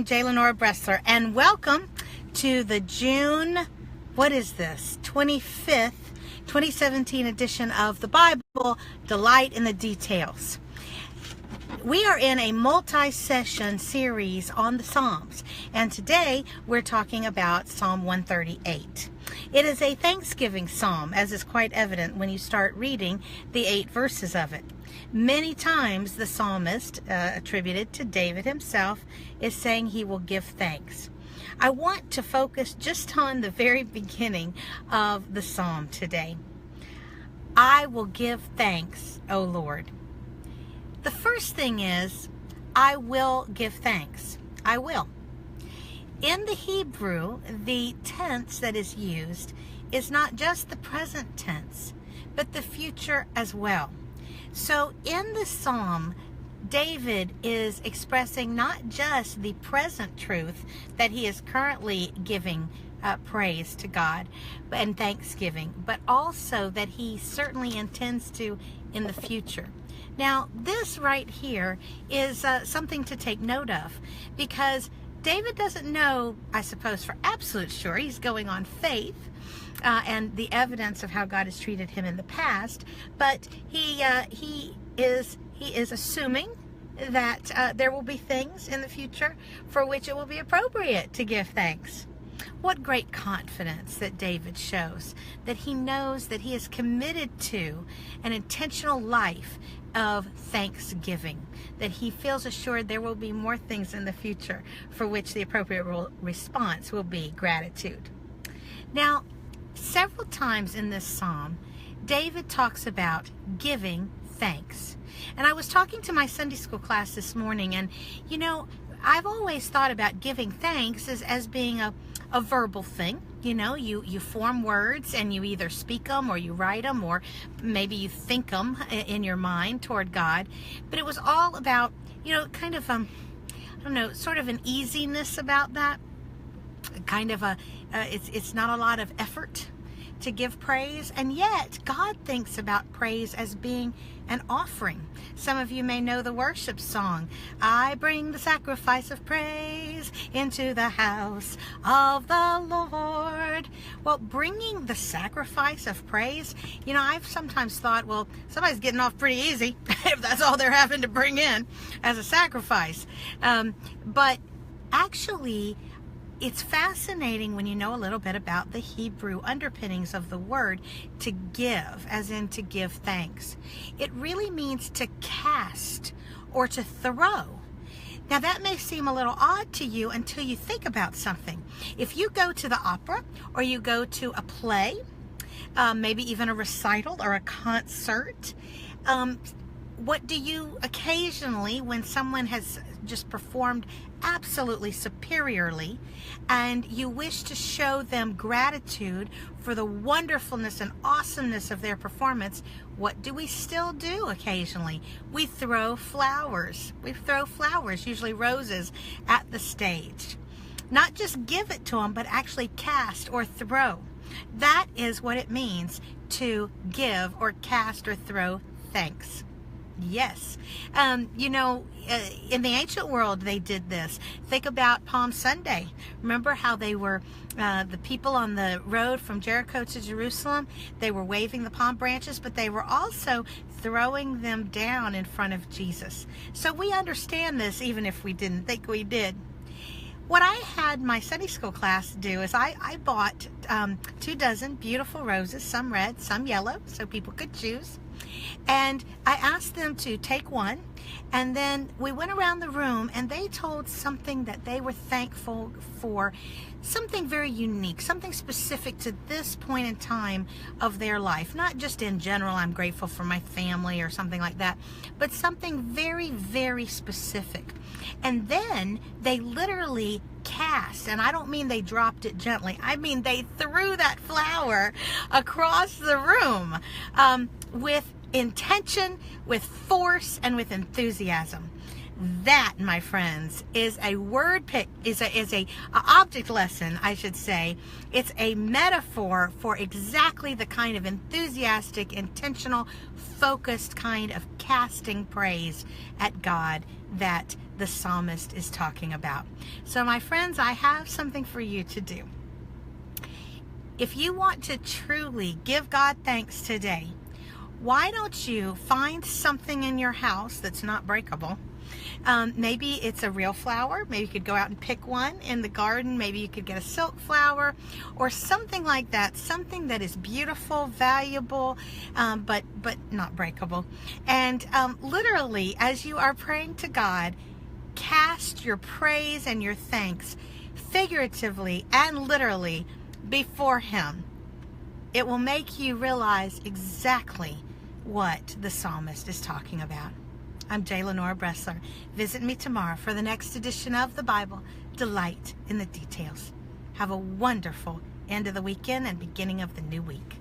I'm J. Lenora Bressler, and welcome to the June, 25th, 2017 edition of the Bible, Delight in the Details. We are in a multi-session series on the Psalms, and today we're talking about Psalm 138. It is a Thanksgiving psalm, as is quite evident when you start reading the 8 verses of it. Many times the psalmist, attributed to David himself, is saying he will give thanks. I want to focus just on the very beginning of the psalm today. I will give thanks, O Lord. The first thing is, I will give thanks. I will. In the Hebrew, the tense that is used is not just the present tense, but the future as well. So in the psalm, David is expressing not just the present truth that he is currently giving praise to God and thanksgiving, but also that he certainly intends to in the future. Now, this right here is something to take note of, because David doesn't know, I suppose, for absolute sure. He's going on faith and the evidence of how God has treated him in the past, but he is assuming that there will be things in the future for which it will be appropriate to give thanks. What great confidence that David shows, that he knows that he is committed to an intentional life of thanksgiving, that he feels assured there will be more things in the future for which the appropriate response will be gratitude. Now, several times in this psalm, David talks about giving thanks. And I was talking to my Sunday school class this morning, and you know, I've always thought about giving thanks as being a verbal thing. You know, you form words and you either speak them or you write them, or maybe you think them in your mind toward God. But it was all about, you know, kind of, I don't know, sort of an easiness about that. Kind of it's not a lot of effort to give praise, and yet God thinks about praise as being an offering. Some of you may know the worship song, I bring the sacrifice of praise into the house of the Lord. Well, bringing the sacrifice of praise, you know, I've sometimes thought, well, somebody's getting off pretty easy if that's all they're having to bring in as a sacrifice. But actually, it's fascinating when you know a little bit about the Hebrew underpinnings of the word to give, as in to give thanks. It really means to cast or to throw. Now that may seem a little odd to you until you think about something. If you go to the opera or you go to a play, maybe even a recital or a concert, what do you occasionally, when someone has just performed absolutely superiorly and you wish to show them gratitude for the wonderfulness and awesomeness of their performance, what do we still do occasionally? We throw flowers. We throw flowers, usually roses, at the stage. Not just give it to them, but actually cast or throw. That is what it means to give or cast or throw thanks. Yes. You know, in the ancient world, they did this. Think about Palm Sunday. Remember how they were, the people on the road from Jericho to Jerusalem, they were waving the palm branches, but they were also throwing them down in front of Jesus. So we understand this, even if we didn't think we did. What I had my Sunday school class do is I bought 24 beautiful roses, some red, some yellow, so people could choose. And I asked them to take one, and then we went around the room and they told something that they were thankful for, something very unique, something specific to this point in time of their life. Not just in general, I'm grateful for my family or something like that, but something very, very specific. And then they literally cast, and I don't mean they dropped it gently, I mean they threw that flower across the room with intention, with force, and with enthusiasm. That, my friends, is a word pick, is a object lesson, I should say. It's a metaphor for exactly the kind of enthusiastic, intentional, focused kind of casting praise at God that the psalmist is talking about. So my friends, I have something for you to do. If you want to truly give God thanks today, why don't you find something in your house that's not breakable? Maybe it's a real flower. Maybe you could go out and pick one in the garden. Maybe you could get a silk flower or something like that. Something that is beautiful, valuable, but not breakable. And literally, as you are praying to God, cast your praise and your thanks figuratively and literally before Him. It will make you realize exactly what the psalmist is talking about. I'm J. Lenora Bressler. Visit me tomorrow for the next edition of the Bible, Delight in the Details. Have a wonderful end of the weekend and beginning of the new week.